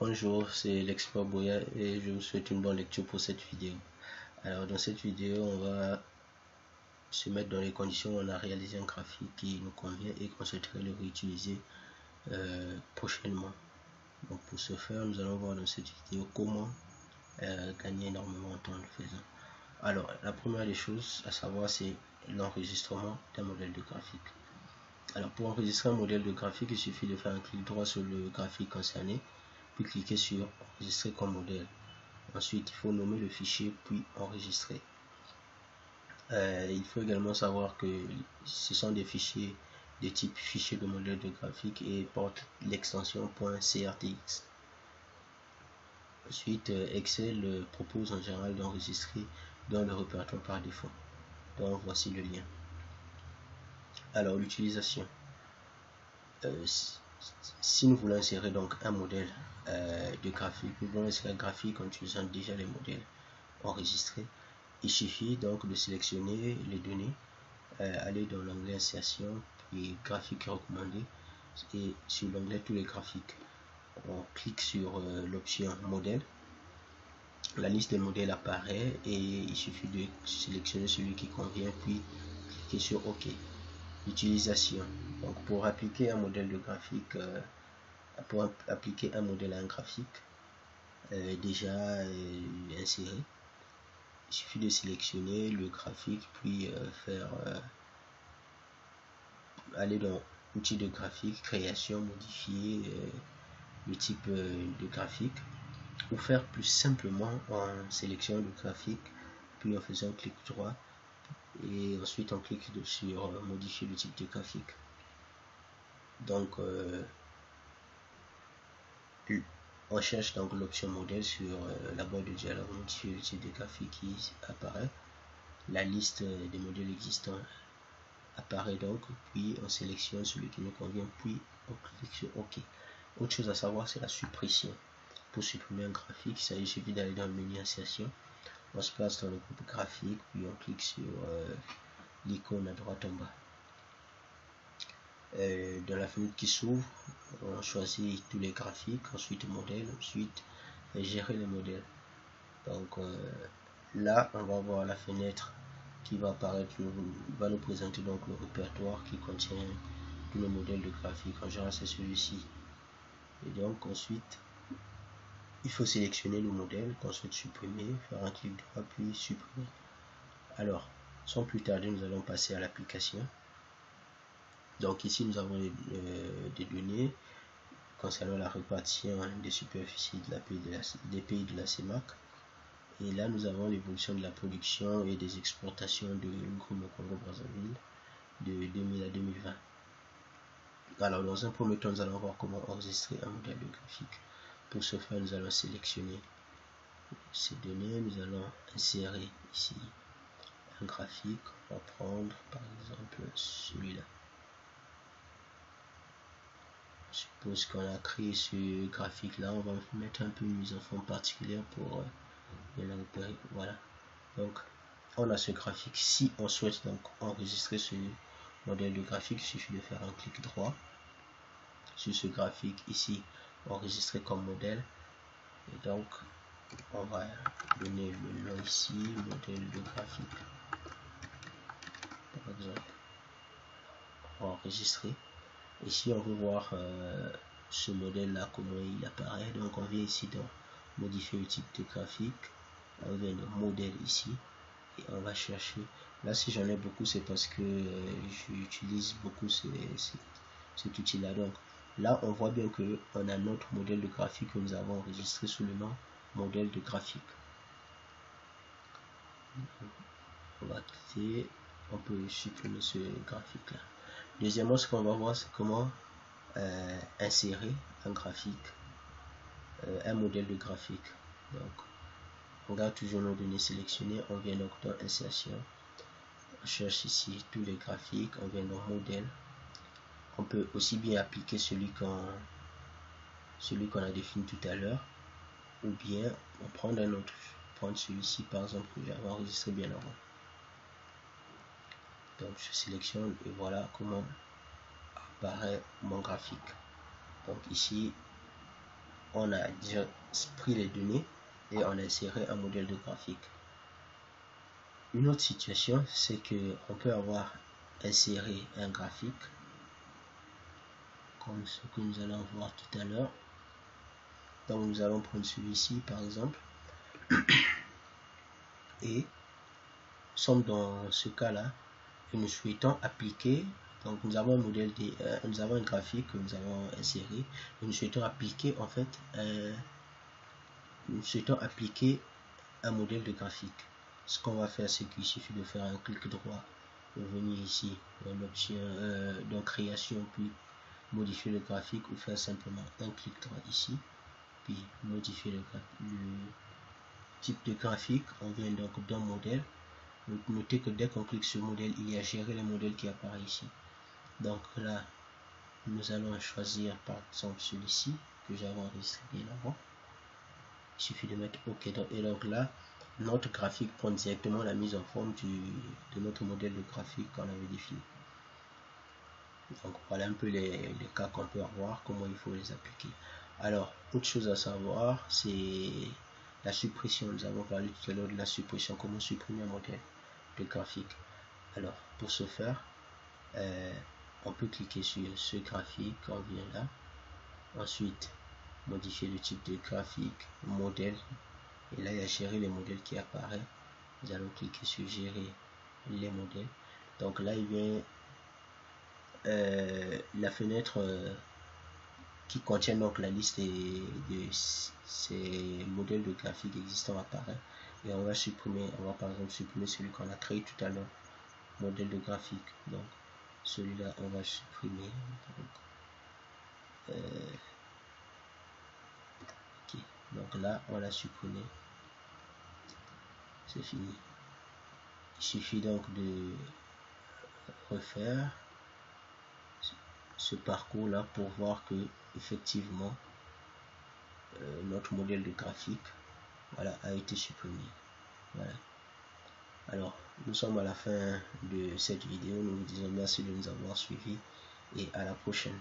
Bonjour, c'est l'expert Boya et je vous souhaite une bonne lecture pour cette vidéo. Alors dans cette vidéo, on va se mettre dans les conditions où on a réalisé un graphique qui nous convient et qu'on souhaiterait le réutiliser prochainement. Donc pour ce faire, nous allons voir dans cette vidéo comment gagner énormément en temps en le faisant. Alors la première des choses à savoir, c'est l'enregistrement d'un modèle de graphique. Alors pour enregistrer un modèle de graphique, il suffit de faire un clic droit sur le graphique concerné, puis cliquer sur enregistrer comme modèle. Ensuite, il faut nommer le fichier puis enregistrer. Il faut également savoir que ce sont des fichiers de type fichier de modèle de graphique et portent l'extension .crtx. Ensuite, Excel propose en général d'enregistrer dans le répertoire par défaut. Donc voici le lien. Alors l'utilisation. Si nous voulons insérer donc un modèle de graphique, nous voulons insérer un graphique en utilisant déjà les modèles enregistrés. Il suffit donc de sélectionner les données, aller dans l'onglet insertion, puis graphique recommandé, et sur l'onglet tous les graphiques, on clique sur l'option modèle. La liste des modèles apparaît et il suffit de sélectionner celui qui convient, puis cliquer sur OK. Utilisation. Donc pour appliquer un modèle de graphique, pour appliquer un modèle à un graphique déjà inséré, il suffit de sélectionner le graphique puis aller dans outils de graphique, création, modifier le type de graphique, ou faire plus simplement en sélectionnant le graphique puis en faisant clic droit et ensuite on clique sur modifier le type de graphique. Donc on cherche donc l'option modèle sur la boîte de dialogue, modifier le type de graphique qui apparaît. La liste des modèles existants apparaît donc, puis on sélectionne celui qui nous convient, puis on clique sur OK. Autre chose à savoir, c'est la suppression. Pour supprimer un graphique, il suffit d'aller dans le menu insertion, on se place dans le groupe graphique, puis on clique sur l'icône à droite en bas. Dans la fenêtre qui s'ouvre, on choisit tous les graphiques, ensuite modèle, ensuite gérer les modèles. Donc là, on va voir la fenêtre qui va apparaître, va nous présenter donc le répertoire qui contient tous les modèles de graphique. En général, c'est celui-ci. Et donc ensuite, il faut sélectionner le modèle qu'on souhaite supprimer, faire un clic droit puis supprimer. Alors, sans plus tarder, nous allons passer à l'application. Donc ici, nous avons des données concernant la répartition des superficies des pays de la CEMAC. Et là, nous avons l'évolution de la production et des exportations de l'Uruguay au Congo-Brazzaville de 2000 à 2020. Alors, dans un premier temps, nous allons voir comment enregistrer un modèle de graphique. Pour ce faire, nous allons sélectionner ces données. Nous allons insérer ici un graphique. On va prendre par exemple celui-là. Je suppose qu'on a créé ce graphique là. On va mettre un peu une mise en forme particulière pour bien le repérer. Voilà. Donc, on a ce graphique. Si on souhaite donc enregistrer ce modèle de graphique, il suffit de faire un clic droit sur ce graphique ici, enregistrer comme modèle. Et donc, on va donner le nom ici, modèle de graphique. Par exemple, on va enregistrer. Ici, on veut voir ce modèle là, comment il apparaît. Donc, on vient ici dans modifier le type de graphique. On vient dans modèle ici. Et on va chercher. Là, si j'en ai beaucoup, c'est parce que j'utilise beaucoup cet outil là. Donc là, on voit bien que on a notre modèle de graphique que nous avons enregistré sous le nom modèle de graphique. On va cliquer, on peut supprimer ce graphique là. Deuxièmement, ce qu'on va voir, c'est comment insérer un graphique, un modèle de graphique. Donc on regarde toujours nos données sélectionnées, on vient donc dans insertion, on cherche ici tous les graphiques, on vient dans modèle. On peut aussi bien appliquer celui qu'on a défini tout à l'heure, ou bien on prend un autre, prendre celui-ci par exemple que j'avais enregistré bien avant. Donc je sélectionne et voilà comment apparaît mon graphique. Donc ici on a déjà pris les données et on a inséré un modèle de graphique. Une autre situation, c'est que on peut avoir inséré un graphique comme ce que nous allons voir tout à l'heure. Donc nous allons prendre celui-ci par exemple et sommes dans ce cas-là et nous souhaitons appliquer. Donc nous avons un modèle nous avons un graphique que nous avons inséré et nous souhaitons appliquer en fait un modèle de graphique. Ce qu'on va faire, c'est qu'il suffit de faire un clic droit, revenir ici dans l'option dans création, puis modifier le graphique ou faire simplement un clic droit ici, puis modifier le type de graphique. On vient donc d'un modèle. Notez que dès qu'on clique sur modèle, il y a gérer les modèles qui apparaît ici. Donc là, nous allons choisir par exemple celui-ci que j'avais enregistré bien avant. Il suffit de mettre OK. Et donc là, notre graphique prend directement la mise en forme de notre modèle de graphique qu'on avait défini. Donc voilà un peu les cas qu'on peut avoir, comment il faut les appliquer. Alors, autre chose à savoir, c'est la suppression. Nous avons parlé tout à l'heure de la suppression, comment supprimer un modèle de graphique. Alors, pour ce faire, on peut cliquer sur ce graphique, on vient là. Ensuite, modifier le type de graphique, modèle. Et là, il y a gérer les modèles qui apparaît. Nous allons cliquer sur gérer les modèles. Donc là, il vient la fenêtre qui contient donc la liste de ces modèles de graphiques existants apparaît. Et on va supprimer, on va par exemple supprimer celui qu'on a créé tout à l'heure, modèle de graphique. Donc celui-là, on va supprimer. Donc, okay. Donc là, on l'a supprimé. C'est fini. Il suffit donc de refaire ce parcours là pour voir que effectivement notre modèle de graphique, voilà, a été supprimé. Voilà. Alors, nous sommes à la fin de cette vidéo. Nous vous disons merci de nous avoir suivis et à la prochaine.